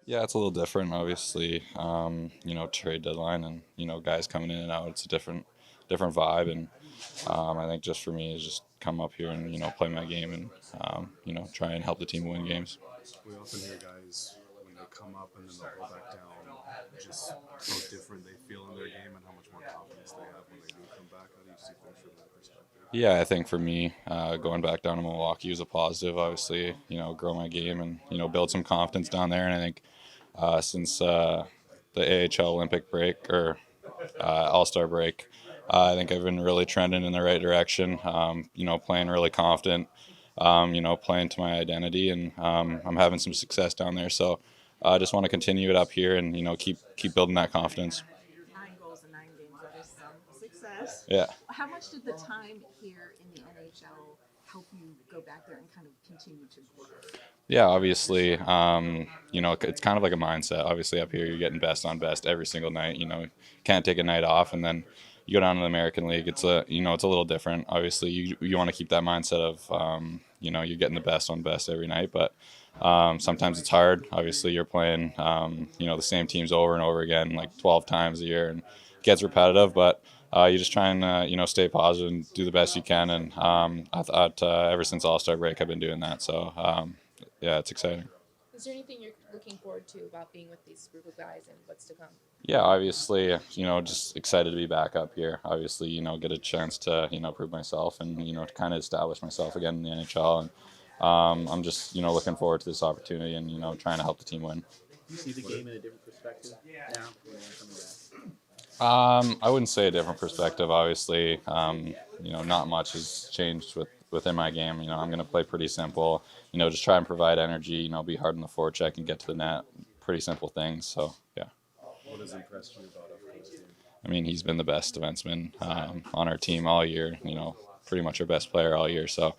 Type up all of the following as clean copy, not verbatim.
Yeah, it's a little different, obviously. Trade deadline and guys coming in and out. It's a different vibe, and I think just for me is just come up here and play my game and try and help the team win games. We often hear guys when they come up and then they'll go back down, just how different they feel in their game and how much more confidence they have when they do come back. How do you see things from that perspective? Yeah, I think for me, going back down to Milwaukee was a positive. Obviously, grow my game and build some confidence down there. And I think since the AHL Olympic break or All Star break, I think I've been really trending in the right direction. Playing really confident. Playing to my identity, and I'm having some success down there. So I just want to continue it up here and keep building that confidence. 9 goals in 9 games. That is some success. Yeah. How much did the time here in the NHL help you go back there and kind of continue to grow? Yeah, obviously, it's kind of like a mindset. Obviously, up here, you're getting best on best every single night. Can't take a night off, and then you go down to the American League. It's it's a little different. Obviously, you want to keep that mindset of, you're getting the best on best every night, but sometimes it's hard. Obviously, you're playing, the same teams over and over again, like 12 times a year, and it gets repetitive, but you just try and stay positive and do the best you can. And I thought ever since All Star break, I've been doing that. So yeah, it's exciting. Is there anything you're looking forward to about being with these group of guys and what's to come? Yeah, obviously, just excited to be back up here. Obviously, get a chance to prove myself and to kind of establish myself again in the NHL. And I'm just looking forward to this opportunity and trying to help the team win. You see the game in a different perspective now when you're coming back? I wouldn't say a different perspective. Obviously, not much has changed within my game. I'm going to play pretty simple. Just try and provide energy. Be hard on the forecheck and get to the net. Pretty simple things. So yeah. What has impressed you about Ufko's game? I mean, he's been the best defenseman on our team all year. Pretty much our best player all year. So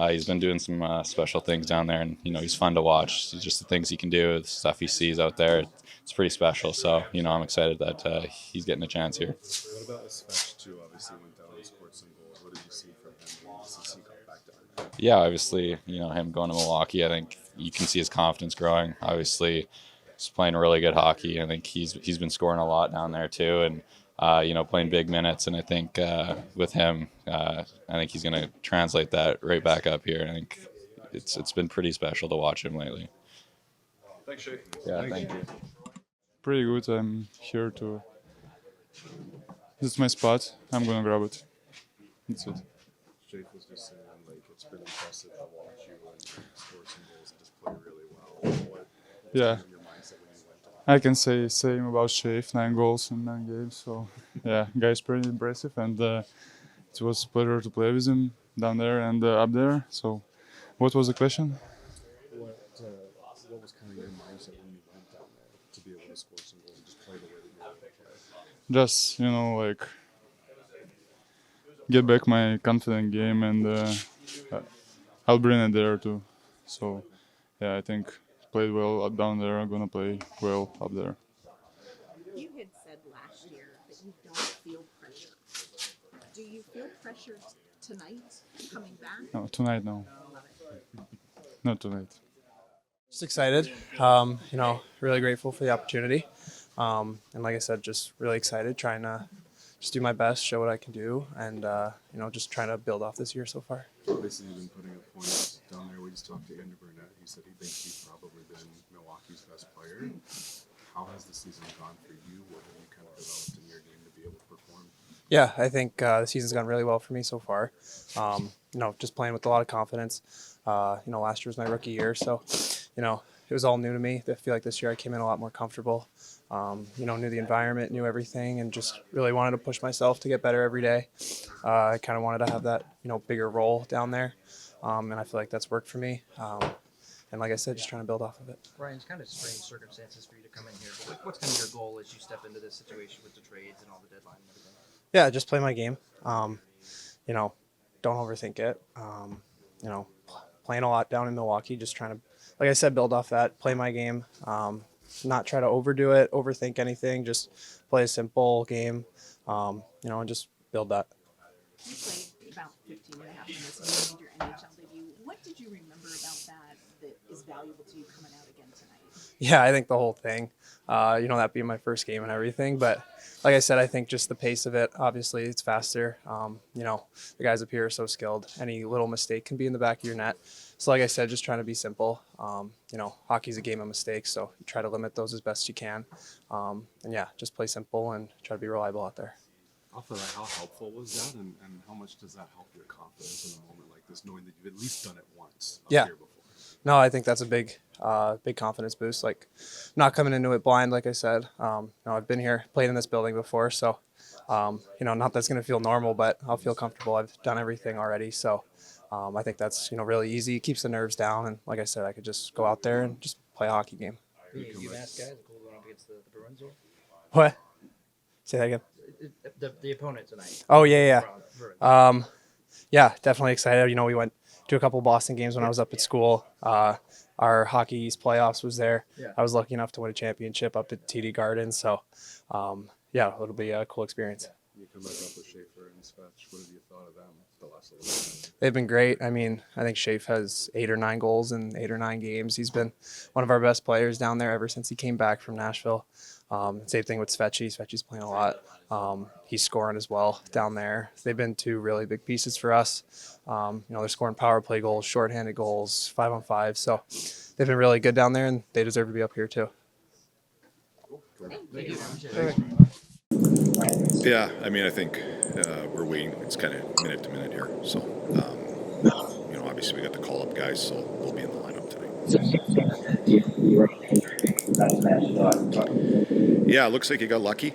he's been doing some special things down there, and he's fun to watch. It's just the things he can do, the stuff he sees out there. It's pretty special. So I'm excited that he's getting a chance here. What about Svech too? Obviously, went down and scored some goals. What did you see from him since he got back down? Yeah, obviously, him going to Milwaukee, I think you can see his confidence growing. Obviously, he's playing really good hockey. I think he's been scoring a lot down there too, and playing big minutes. And I think with him, I think he's going to translate that right back up here. I think it's been pretty special to watch him lately. Thanks, Shay. Yeah, thank you. Pretty good. I'm here to. This is my spot. I'm gonna grab it. That's it. Jake was just saying, it's been impressive to watch you and score some goals and just play really well. What Yeah, was in your mindset when you went down? I can say same about Shafe. 9 goals in 9 games. So yeah, guy's pretty impressive, and it was a pleasure to play with him down there and up there. So, what was the question? What was kind of your mindset when you went down there to be able to score some goals and just play the way that you wanted to play? Just get back my confident game, and I'll bring it there too. So yeah, I think played well up down there. I'm gonna play well up there. You had said last year that you don't feel pressure. Do you feel pressure tonight coming back? No, tonight no. Not tonight. Just excited, really grateful for the opportunity. And like I said, just really excited, trying to just do my best, show what I can do, and, just trying to build off this year so far. Obviously, you've been putting up points down there. We just talked to Andrew Brunette. He said he thinks he's probably been Milwaukee's best player. How has the season gone for you? What have you kind of developed in your game to be able to perform? Yeah, I think the season's gone really well for me so far. Just playing with a lot of confidence. Last year was my rookie year, so, it was all new to me. I feel like this year I came in a lot more comfortable. Knew the environment, knew everything, and just really wanted to push myself to get better every day. I kind of wanted to have that, bigger role down there, and I feel like that's worked for me. And like I said, just trying to build off of it. Ryan, it's kind of strange circumstances for you to come in here, but what's kind of your goal as you step into this situation with the trades and all the deadline and everything? Yeah, just play my game. Don't overthink it. Playing a lot down in Milwaukee, just trying to, like I said, build off that, play my game, not try to overdo it, overthink anything, just play a simple game, and just build that. You played about 15 and a half minutes and you made your NHL debut. What did you remember about that is valuable to you coming out again tonight? Yeah, I think the whole thing, that being my first game and everything. But like I said, I think just the pace of it, obviously it's faster. The guys up here are so skilled. Any little mistake can be in the back of your net. So like I said, just trying to be simple. Hockey's a game of mistakes, so you try to limit those as best you can. Just play simple and try to be reliable out there. Off of that, how helpful was that, and how much does that help your confidence in a moment like this, knowing that you've at least done it once up Yeah. here before? No, I think that's a big confidence boost. Like, not coming into it blind, like I said. I've been here, played in this building before, so not that's going to feel normal, but I'll feel comfortable. I've done everything already, so I think that's really easy. It keeps the nerves down, and like I said, I could just go out there and just play a hockey game. You asked guys, cool going up against the Bruins. Or? What? Say that again. The opponent tonight. Oh yeah. Bruins. Definitely excited. We went to a couple Boston games when I was up at school. Our Hockey East playoffs was there. Yeah. I was lucky enough to win a championship up at TD Garden. So, it'll be a cool experience. You come back up with Schaefer and Svech. What have you thought of them the last little bit? They've been great. I mean, I think Schaefer has 8 or 9 goals in 8 or 9 games. He's been one of our best players down there ever since he came back from Nashville. Same thing with Svechy. Svechy's playing a lot. He's scoring as well down there. They've been 2 really big pieces for us. They're scoring power play goals, shorthanded goals, 5-on-5. So they've been really good down there, and they deserve to be up here too. Thank you. Yeah, I think we're waiting. It's kind of minute to minute here. So, obviously we got the call-up guys, so they'll be in the lineup tonight. Yeah, it looks like you got lucky.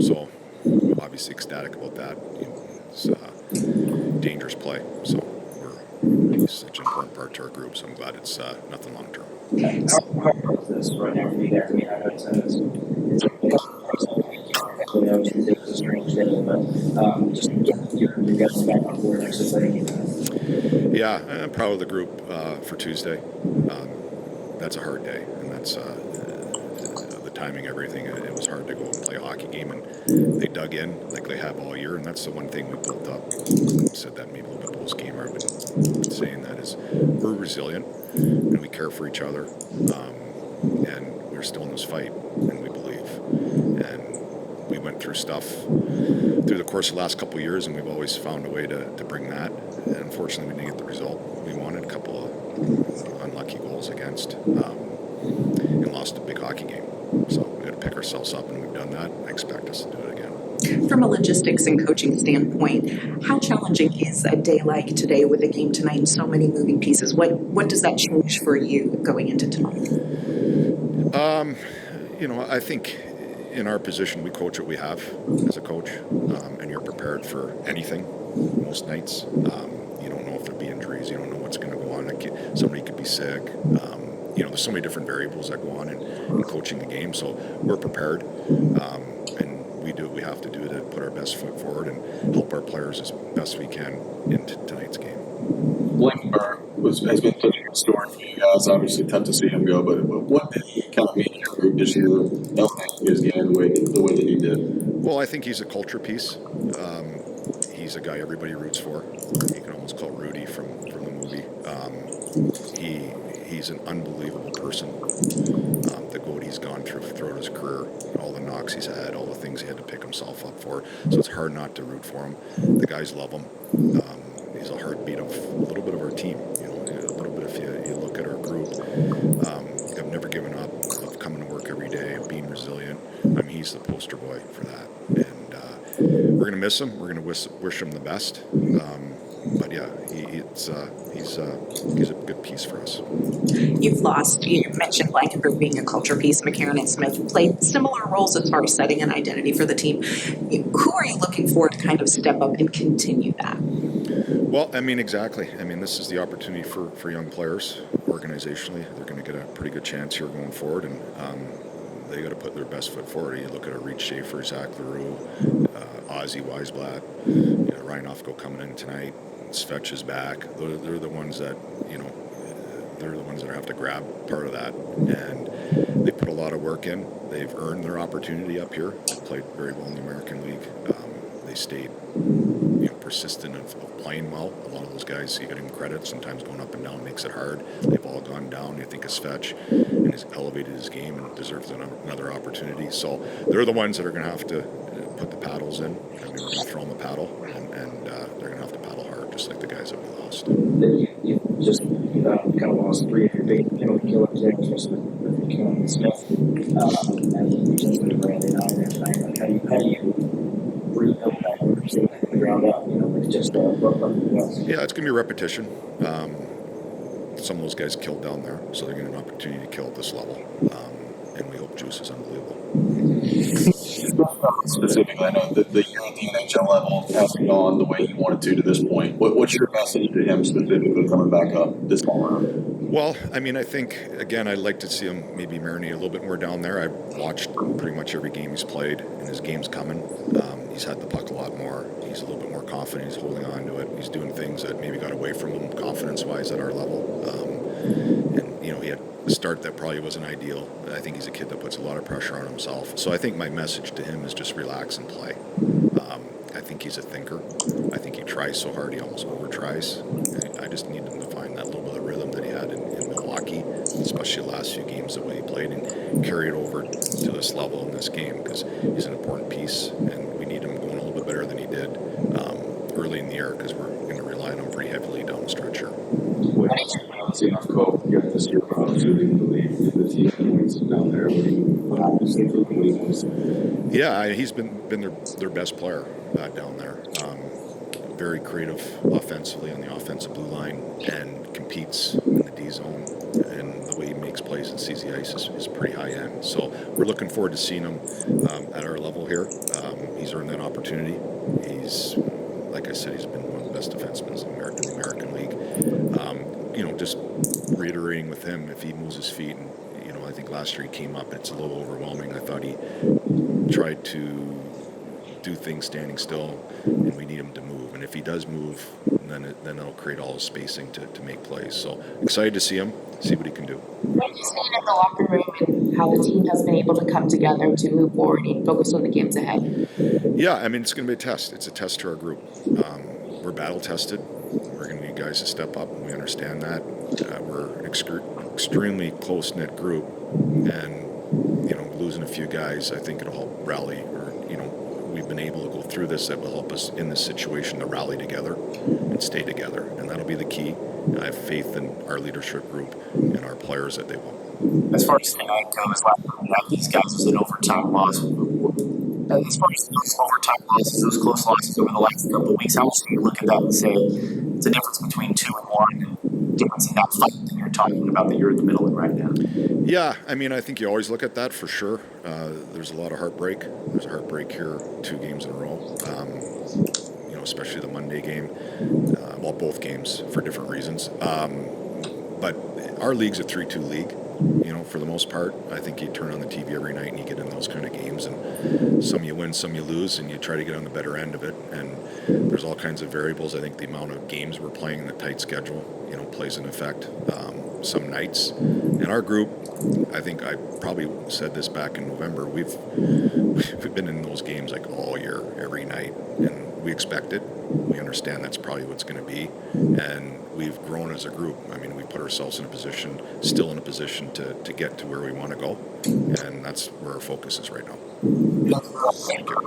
So, obviously ecstatic about that. It's dangerous play. So, it's such an important part to our group, so I'm glad it's nothing long-term. How hard is this right now for you guys? I mean, I know it's a strange thing, but just you're guys back on board actually playing. Yeah, I'm proud of the group for Tuesday. That's a hard day, and that's the timing, everything. It was hard to go and play a hockey game, and they dug in like they have all year, and that's the one thing we built up. I said that maybe a little bit post-game. I've been saying that is we're resilient, and we care for each other, and we're still in this fight, and we believe. And we went through stuff through the course of the last couple of years, and we've always found a way to bring that. And unfortunately, we didn't get the result we wanted. A couple of unlucky goals against, and lost a big hockey game. So we got to pick ourselves up, and we've done that. I expect us to do it again. From a logistics and coaching standpoint, how challenging is a day like today with a game tonight and so many moving pieces? What does that change for you going into tonight? I think in our position, we coach what we have as a coach, and you're prepared for anything most nights. You don't know if there'll be injuries. You don't know what's going to go on. Somebody could be sick. There's so many different variables that go on in coaching the game. So we're prepared, and we do what we have to do to put our best foot forward and help our players as best we can in tonight's game. Blackburn has been such a story for you guys. Obviously, tough to see him go, but what did he kind of mean to your group this year? His game the way that he did. Well, I think he's a culture piece. He's a guy everybody roots for. You can almost call Rudy from the movie. He's an unbelievable person. The goat he's gone throughout his career, all the knocks he's had, all the things he had to pick himself up for. So it's hard not to root for him. The guys love him. He's a heartbeat of a little bit of our team. A little bit if you look at our group. I've never given up, of coming to work every day, of being resilient. He's the poster boy for that. And we're going to miss him. We're going to wish him the best. But yeah, he's a good piece for us. You've lost, you mentioned Blankenburg being a culture piece. McCarron and Smith played similar roles as far as setting an identity for the team. Who are you looking for to kind of step up and continue that? Well, exactly. This is the opportunity for young players organizationally. They're going to get a pretty good chance here going forward, and they got to put their best foot forward. You look at Reid Schaefer, Zach Leroux, Ozzy Weisblatt, Ryan Ufko coming in tonight. Svech is back. They're the ones that they're the ones that have to grab part of that, and they put a lot of work in. They've earned their opportunity up here. They played very well in the American League. They stayed persistent of playing well. A lot of those guys, you got to give them credit. Sometimes going up and down makes it hard. They've all gone down. You think of Svech, and has elevated his game and deserves another opportunity. So they're the ones that are going to have to put the paddles in. I mean, we're going to throw them the paddle, and they're going to have to paddle hard, just like the guys that we lost. You just kind of lost three of your big penalty killers there, especially with Keelan and Smith. And you just put Brandon out there tonight. Like, how do you rebuild that from the ground up? With just Yeah, it's going to be repetition. Some of those guys killed down there, so they're getting an opportunity to kill at this level. And we hope Juuse is unbelievable. Specifically, I know that the year at the NHL level hasn't gone the way you wanted to this point. What's your message to him specifically coming back up this fall around? Well, I mean, I think, again, I'd like to see him maybe marinate a little bit more down there. I've watched pretty much every game he's played, and his game's coming. He's had the puck a lot more. He's a little bit more confident. He's holding on to it. He's doing things that maybe got away from him confidence-wise at our level. And, he had a start that probably wasn't ideal. I think he's a kid that puts a lot of pressure on himself. So I think my message to him is just relax and play. I think he's a thinker. I think he tries so hard he almost over-tries. I just need him to find that little bit of rhythm that he had in Milwaukee, especially the last few games, the way he played, and carry it over to this level in this game, because he's an important piece, and we need him going a little bit better than he did early in the year, because we're going to rely on him pretty heavily down the stretch here. See Ufko get this year opportunity to lead the team down there. What happens to the Yeah, he's been their best player down there. Very creative offensively on the offensive blue line, and competes in the D zone, and the way he makes plays and sees the ice is pretty high end. So we're looking forward to seeing him at our level here. He's earned that opportunity. He's, like I said, he's been one of the best defensemen in the American League. Just reiterating with him, if he moves his feet, and I think last year he came up, it's a little overwhelming. I thought he tried to do things standing still, and we need him to move. And if he does move, then it'll create all the spacing to make plays. So excited to see him, see what he can do. What have you seen in the locker room and how the team has been able to come together to move forward and focus on the games ahead? Yeah, I mean, it's going to be a test. It's a test to our group. We're battle tested. We're going to need guys to step up, and we understand that. We're an extremely close-knit group, and losing a few guys, I think it'll help rally. We've been able to go through this. That will help us in this situation to rally together and stay together, and that'll be the key. I have faith in our leadership group and our players that they will. As far as tonight goes, these guys was an overtime loss. As far as those overtime losses, those close losses over the last couple of weeks, how much do you look at that and say it's a difference between 2 and 1, and difference in that fight that you're talking about that you're in the middle of right now? Yeah, I mean, I think you always look at that for sure. There's a lot of heartbreak. There's a heartbreak here 2 games in a row, especially the Monday game. Both games for different reasons. But our league's a 3-2 league. For the most part, I think you turn on the TV every night and you get in those kind of games, and some you win, some you lose, and you try to get on the better end of it. And there's all kinds of variables. I think the amount of games we're playing in the tight schedule, plays an effect. Some nights in our group, I think I probably said this back in November, we've been in those games like all year, every night, and we expect it. We understand that's probably what's going to be, and we've grown as a group. I mean, we put ourselves still in a position to get to where we want to go, and that's where our focus is right now. Thank you.